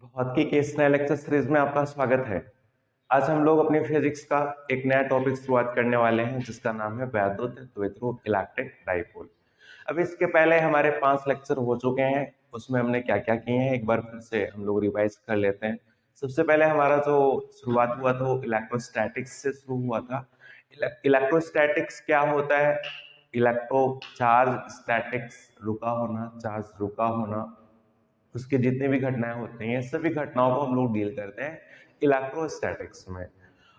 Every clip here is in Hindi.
भौतिकी के इस नए लेक्चर सीरीज में आपका स्वागत है। आज हम लोग अपनी फिजिक्स का एक नया टॉपिक शुरुआत करने वाले हैं जिसका नाम है वैद्युत द्विध्रुव इलेक्ट्रिक डाइपोल। अब इसके पहले हमारे 5 लेक्चर हो चुके हैं, उसमें हमने क्या क्या किए हैं एक बार फिर से हम लोग रिवाइज कर लेते हैं। सबसे पहले हमारा जो शुरुआत हुआ था वो इलेक्ट्रोस्टैटिक्स से शुरू हुआ था। इलेक्ट्रोस्टैटिक्स क्या होता है? इलेक्ट्रो चार्ज, स्टैटिक्स रुका होना, चार्ज रुका होना, उसके जितने भी घटनाएं होती हैं सभी घटनाओं को हम लोग डील करते हैं इलेक्ट्रोस्टैटिक्स में।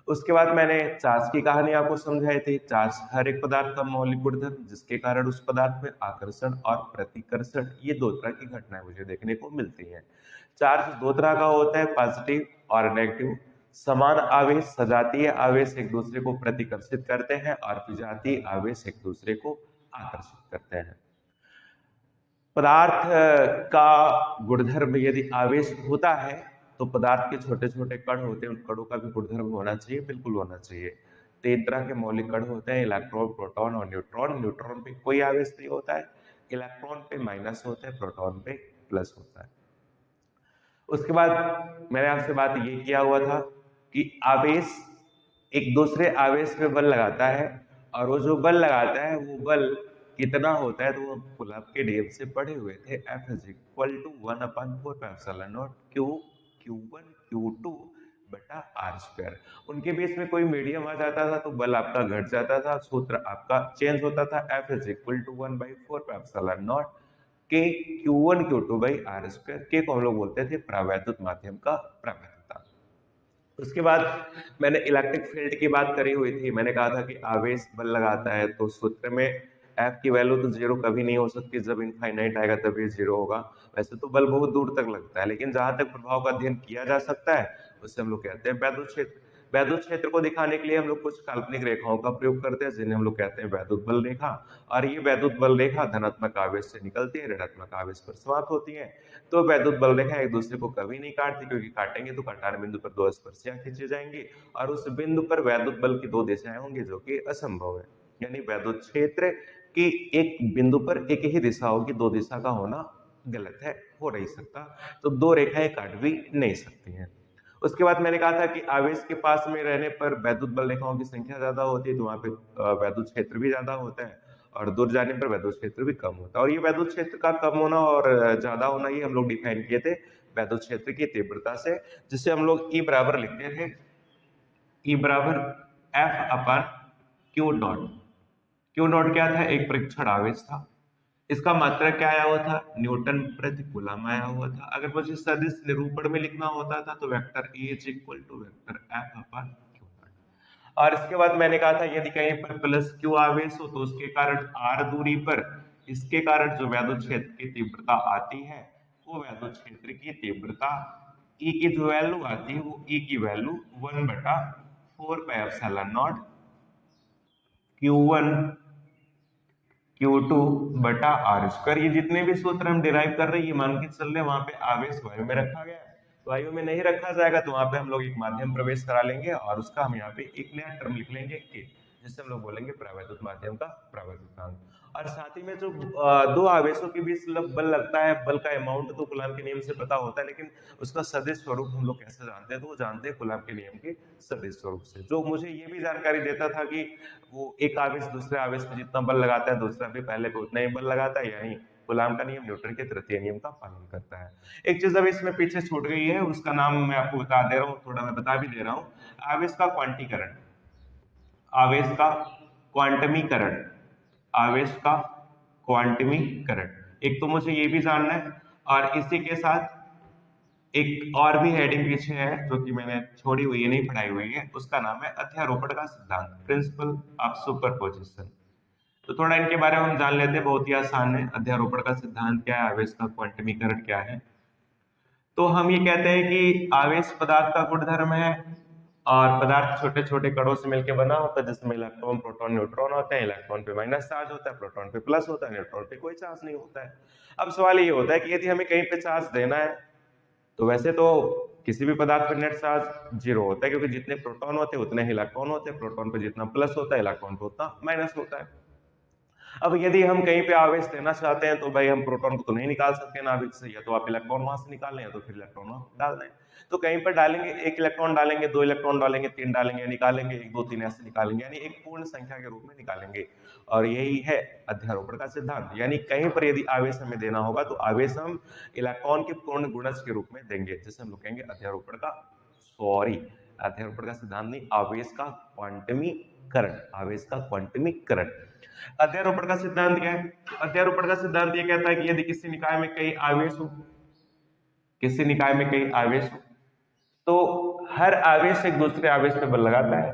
उसके बाद मैंने चार्ज की कहानी आपको समझाई थी। चार्ज हर एक पदार्थ का मौलिक गुणधर्म जिसके कारण उस पदार्थ में आकर्षण और प्रतिकर्षण ये दो तरह की घटनाएं मुझे देखने को मिलती हैं। चार्ज दो तरह का होता है, पॉजिटिव और नेगेटिव। समान आवेश सजातीय आवेश एक दूसरे को प्रतिकर्षित करते हैं और विजातीय आवेश एक दूसरे को आकर्षित करते हैं। पदार्थ का गुणधर्म यदि आवेश होता है तो पदार्थ के छोटे छोटे कण होते हैं, उन कणों का भी गुणधर्म होना चाहिए, बिल्कुल होना चाहिए। 3 तरह के मौलिक कण होते हैं, इलेक्ट्रॉन, प्रोटॉन और न्यूट्रॉन। न्यूट्रॉन पे कोई आवेश नहीं होता है, इलेक्ट्रॉन पे माइनस होता है, प्रोटॉन पे प्लस होता है। उसके बाद मैंने आपसे बात ये किया हुआ था कि आवेश एक दूसरे आवेश पे बल लगाता है और वो जो बल लगाता है वो बल कितना होता है तो वो कुलम्ब के नियम से पढ़े हुए थे। F is equal to 1/4 Q Q1 Q2 बटा आर स्क्वायर। उनके बीच में कोई मीडियम आ जाता था तो बल आपका घट जाता था, सूत्र आपका चेंज होता था। F इज इक्वल टू 1/4 के Q1 Q2 by are square. के को हम लोग बोलते थे प्रावैद्युत माध्यम का प्रावैधता। उसके बाद मैंने इलेक्ट्रिक फील्ड की बात करी हुई थी। मैंने कहा था कि आवेश बल लगाता है तो सूत्र में F की वैल्यू तो जीरो कभी नहीं हो सकती, जब इनफाइनाइट आएगा तभी जीरो होगा। वैसे तो बल बहुत दूर तक लगता है, लेकिन जहां तक प्रभाव का अध्ययन किया जा सकता है उससे हम लोग कहते हैं वैद्युत क्षेत्र। वैद्युत क्षेत्र को दिखाने के लिए हम लोग कुछ काल्पनिक रेखाओं का प्रयोग करते हैं जिन्हें हम लोग कहते हैं वैद्युत बल रेखा। और ये वैद्युत बल रेखा धनात्मक आवेश से निकलती है, ऋणात्मक आवेश पर समाप्त होती है। तो वैद्युत बल रेखा एक दूसरे को कभी नहीं काटती, क्योंकि काटेंगे तो कटार बिंदु पर दो स्पर्शियां खींची जाएंगी और उस बिंदु पर वैद्युत बल की दो दिशाएं होंगी, जो कि असंभव है। यानी वैद्युत क्षेत्र की एक बिंदु पर एक ही दिशा होगी, दो दिशा का होना गलत है, हो नहीं सकता। तो दो रेखाएं काट भी नहीं सकती हैं। उसके बाद मैंने कहा था कि आवेश के पास में रहने पर वैद्युत बल रेखाओं की संख्या ज्यादा होती है, तो वहां पे वैद्युत क्षेत्र भी ज्यादा होता है, और दूर जाने पर वैद्युत क्षेत्र भी कम होता है। और ये वैद्युत क्षेत्र का कम होना और ज्यादा होना ये हम लोग डिफाइन किए थे वैद्युत क्षेत्र की तीव्रता से, जिसे हम लोग ई बराबर लिखते थे, ई बराबर F/Q0। Q0 क्या था? एक परीक्षण आवेश था। इसका मात्रक क्या आया हुआ था? न्यूटन प्रति कूलम आया हुआ था। अगर मुझे सदिश निरूपण में लिखना होता था तो vector E is equal to vector F/Q0। और इसके बाद मैंने कहा था यदि कहीं पर प्लस Q आवेश हो तो उसके कारण R दूरी पर इसके कारण जो वैद्युत क्षेत्र की तीव्रता आती है वो वैद्युत क्षेत्र की तीव्रता E की जो वैल्यू आती है वो E की वैल्यू 1/4 Q1 Q2 बटा आर स्क्वायर। ये जितने भी सूत्र हम डिराइव कर रहे हैं ये मान के चल रहे हैं वहां पे आवेश वायु में रखा गया है, तो वायु में नहीं रखा जाएगा तो वहां पे हम लोग एक माध्यम प्रवेश करा लेंगे और उसका हम यहाँ पे एक नया टर्म लिख लेंगे के, जिससे हम लोग बोलेंगे प्रावैद्युत माध्यम का प्रावैद्युतांक। और साथ ही में जो दो आवेशों के बीच बल लगता है, बल का अमाउंट तो कूलम्ब के नियम से पता होता है, लेकिन उसका सदिश स्वरूप हम लोग कैसे जानते हैं? तो वो जानते हैं कूलम्ब के नियम के सदिश स्वरूप से, जो मुझे ये भी जानकारी देता था कि वो एक आवेश दूसरे आवेश पे जितना बल लगाता है दूसरा भी पहले पे उतना ही बल लगाता है, यानी कूलम्ब का नियम न्यूटन के तृतीय नियम का पालन करता है। एक चीज अभी इसमें पीछे छूट गई है, उसका नाम मैं आपको बता दे रहा हूँ, थोड़ा मैं बता भी दे रहा हूँ। आवेश का क्वांटीकरण, आवेश का क्वांटमीकरण, आवेश का क्वांटमीकरण, एक तो मुझे ये भी जानना है। और इसी के साथ एक और भी हेडिंग पीछे है जो कि मैंने छोड़ी हुई है, नहीं पढ़ाई हुई है, उसका नाम है अध्यारोपण का सिद्धांत, प्रिंसिपल ऑफ सुपरपोजिशन। तो थोड़ा इनके बारे में हम जान लेते हैं, बहुत ही आसान है। अध्यारोपण का सिद्धांत क्या है, आवेश का क्वांटमीकरण क्या है? तो हम ये कहते हैं कि आवेश पदार्थ का गुणधर्म है और पदार्थ छोटे छोटे कणों से मिलकर बना होता है, जिसमें इलेक्ट्रॉन, प्रोटॉन, न्यूट्रॉन होते हैं। इलेक्ट्रॉन पे माइनस चार्ज होता है, प्रोटॉन पे प्लस होता है, न्यूट्रॉन पे कोई चार्ज नहीं होता है। अब सवाल ये होता है कि यदि हमें कहीं पे चार्ज देना है तो वैसे तो किसी भी पदार्थ पर नेट चार्ज जीरो होता है, क्योंकि जितने प्रोटॉन होते हैं उतने ही इलेक्ट्रॉन होते हैं, प्रोटॉन पे जितना प्लस होता है इलेक्ट्रॉन पे उतना माइनस होता है। अब यदि हम कहीं पे आवेश देना चाहते हैं तो भाई हम प्रोटॉन को तो नहीं निकाल सकते नाभिक से, या तो आप इलेक्ट्रॉन वहां से निकाल लें या तो फिर इलेक्ट्रॉन वहां डाल दें। तो कहीं पर डालेंगे, एक इलेक्ट्रॉन डालेंगे, दो इलेक्ट्रॉन डालेंगे, तीन डालेंगे, निकालेंगे, एक दो तीन ऐसे निकालेंगे, यानी एक पूर्ण संख्या के रूप में निकालेंगे। और यही है अध्यारोपण का सिद्धांत। यानी कहीं पर यदि आवेश हमें देना होगा तो आवेश हम इलेक्ट्रॉन के पूर्ण गुणज के रूप में देंगे, जिसे हम लोग कहेंगे अध्यारोपण का, सॉरी अध्यारोपण का सिद्धांत नहीं, आवेश का क्वांटमीकरण, आवेश का क्वांटमीकरण। अध्यारोपण का सिद्धांत क्या है? अध्यारोपण का सिद्धांत ये कहता है कि यदि किसी निकाय में कई आवेश हो, किसी निकाय में कई आवेश हो, तो हर आवेश एक दूसरे आवेश पे बल लगाता है।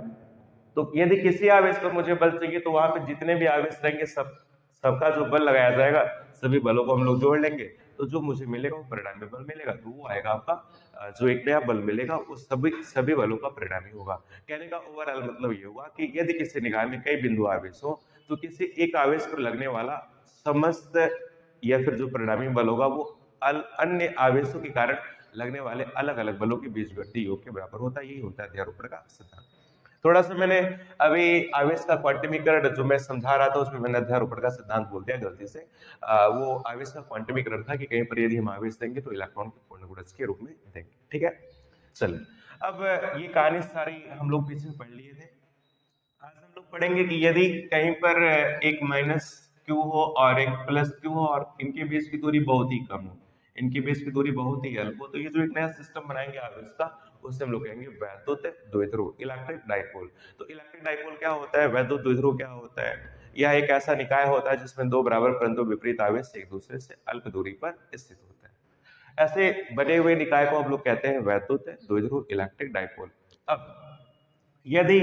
तो यदि किसी आवेश पर मुझे बल चाहिए तो वहां पे जितने भी आवेश रहेंगे सबका जो बल लगाया जाएगा, सभी बलों को हम लोग जोड़ लेंगे, तो जो मुझे मिलेगा वो परिणामी बल मिलेगा। तो वो आएगा आपका जो एक नया बल मिलेगा वो सभी बलों का परिणामी होगा। कहने का ओवरऑल मतलब ये हुआ कि यदि किसी निकाय में कई बिंदु आवेश हो तो किसी एक आवेश पर लगने वाला समस्त या फिर जो परिणामी बल होगा वो अन्य आवेशों के कारण लगने वाले अलग अलग बलों के बीजगणितीय योग के बराबर होता है। यही होता है अध्यारोपण का सिद्धांत। थोड़ा सा मैंने अभी आवेश का क्वांटमीकरण जो मैं समझा रहा था उसमें मैंने अध्यारोपण का सिद्धांत बोल दिया गलती से। वो आवेश का क्वांटमीकरण था कि कहीं पर यदि हम आवेश देंगे तो इलेक्ट्रॉन को पूर्ण गुणज के रूप में देंगे। ठीक है, चलिए अब ये कहानी सारी हम लोग पीछे पढ़ लिए थे। आज हम लोग पढ़ेंगे कि यदि कहीं पर एक माइनस क्यू हो और एक प्लस क्यू हो और इनके बीच की दूरी बहुत ही कम हो, इनके बीच की दूरी बहुत ही अल्प हो, तो ये जो एक नया सिस्टम बनाएंगे आवेश का उसे हम लोग कहेंगे वैद्युत द्विध्रुव, इलेक्ट्रिक डाइपोल। तो इलेक्ट्रिक डाइपोल क्या होता है, वैद्युत द्विध्रुव क्या होता है? यह एक ऐसा निकाय होता है जिसमें दो बराबर परंतु विपरीत आवेश एक दूसरे से अल्प दूरी पर स्थित होता है। ऐसे बने हुए निकाय को हम लोग कहते हैं वैद्युत द्विध्रुव, इलेक्ट्रिक डाइपोल। अब यदि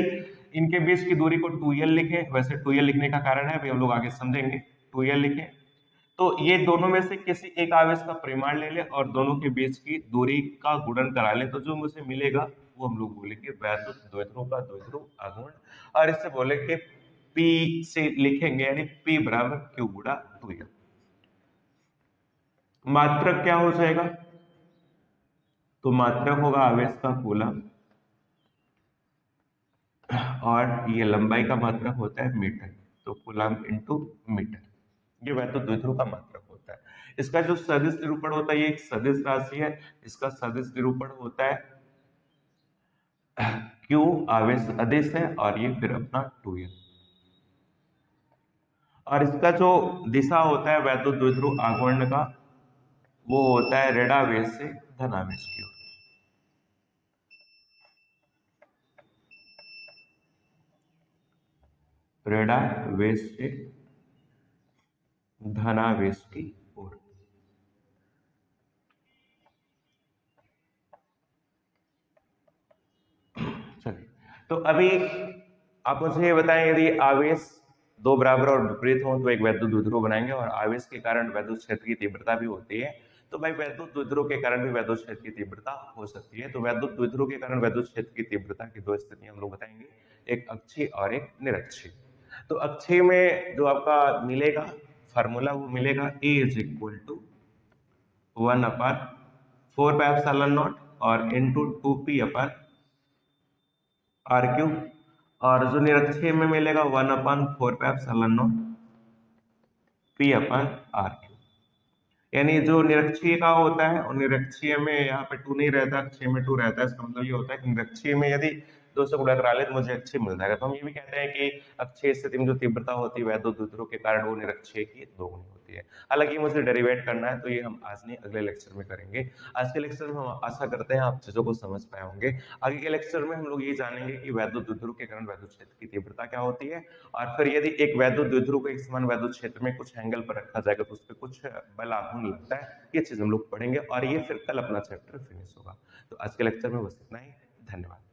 इनके बीच की दूरी को 2l लिखें, वैसे 2l लिखने का कारण है भी हम लोग आगे समझेंगे, 2l लिखें, तो ये दोनों में से किसी एक आवेश का परिमाण ले ले और दोनों के बीच की दूरी का गुणन करा ले, तो जो मुझे मिलेगा वो हम लोग बोलेंगे वैद्युत द्विध्रुव का द्विध्रुव आघूर्ण। और इससे बोलेंगे P से लिखेंगे यानी P बराबर Q गुणा 2l। मात्रक क्या हो जाएगा? तो मात्रक होगा आवेश का कूलम और ये लंबाई का मात्रक होता है मीटर, तो कूलम इंटू मीटर, ये वैद्युत द्विध्रुव का मात्रक होता है। इसका जो सदिश निरूपण होता है ये एक सदिश राशि है, इसका सदिश निरूपण होता है Q आवेश अदिश है और ये फिर अपना 2l। और इसका जो दिशा होता है वैद्युत द्विध्रुव आघूर्ण का वो होता है ऋणावेश से धनावेश की ओर। ऋणावेश से धनावेश की ओर। चलिए, तो अभी आप मुझे ये बताएं, यदि आवेश दो बराबर और विपरीत हो तो एक वैद्युत द्विध्रुव बनाएंगे और आवेश के कारण वैद्युत क्षेत्र की तीव्रता भी होती है, तो भाई वैद्युत द्विध्रुव के कारण भी वैद्युत क्षेत्र की तीव्रता हो सकती है। तो वैद्युत द्विध्रुव के कारण वैद्युत क्षेत्र की तीव्रता की दो स्थितियां हम लोग बताएंगे, एक अक्षीय और एक निरक्षीय। तो अक्षीय में जो आपका मिलेगा फार्मूला वो मिलेगा A इज इक्वल टू 1/4πε0 और into 2p upon are Q, और जो निरक्षीय में मिलेगा 1/4πε0 p अपन आर क्यू। यानी जो निरक्षीय का होता है और निरक्षीय में यहाँ पे 2 नहीं रहता, अक्षीय में 2 रहता है। इसका मतलब ये होता है कि निरक्षीय में यदि 2 से गुणा करा ले तो मुझे अक्षीय मिल जाएगा। तो हम ये भी कहते हैं कि अक्षीय स्थिति में जो तीव्रता होती है वैद्युत द्विध्रुव के कारण वो निरक्षीय की दोगुनी होती है। हालांकि मुझे डेरिवेट करना है तो ये हम आज नहीं अगले लेक्चर में करेंगे। आज के लेक्चर में हम आशा करते हैं आप चीजों को समझ पाए होंगे। आगे के लेक्चर में हम लोग ये जानेंगे कि वैद्युत द्विध्रुव के कारण वैद्युत क्षेत्र की तीव्रता क्या होती है, और फिर यदि एक वैद्युत द्विध्रुव को एक समान वैद्युत क्षेत्र में कुछ एंगल पर रखा जाएगा तो उस पर कुछ बल आघूर्ण लगता है। ये चीज हम लोग पढ़ेंगे और ये फिर कल अपना चैप्टर फिनिश होगा। तो आज के लेक्चर में बस इतना ही। धन्यवाद।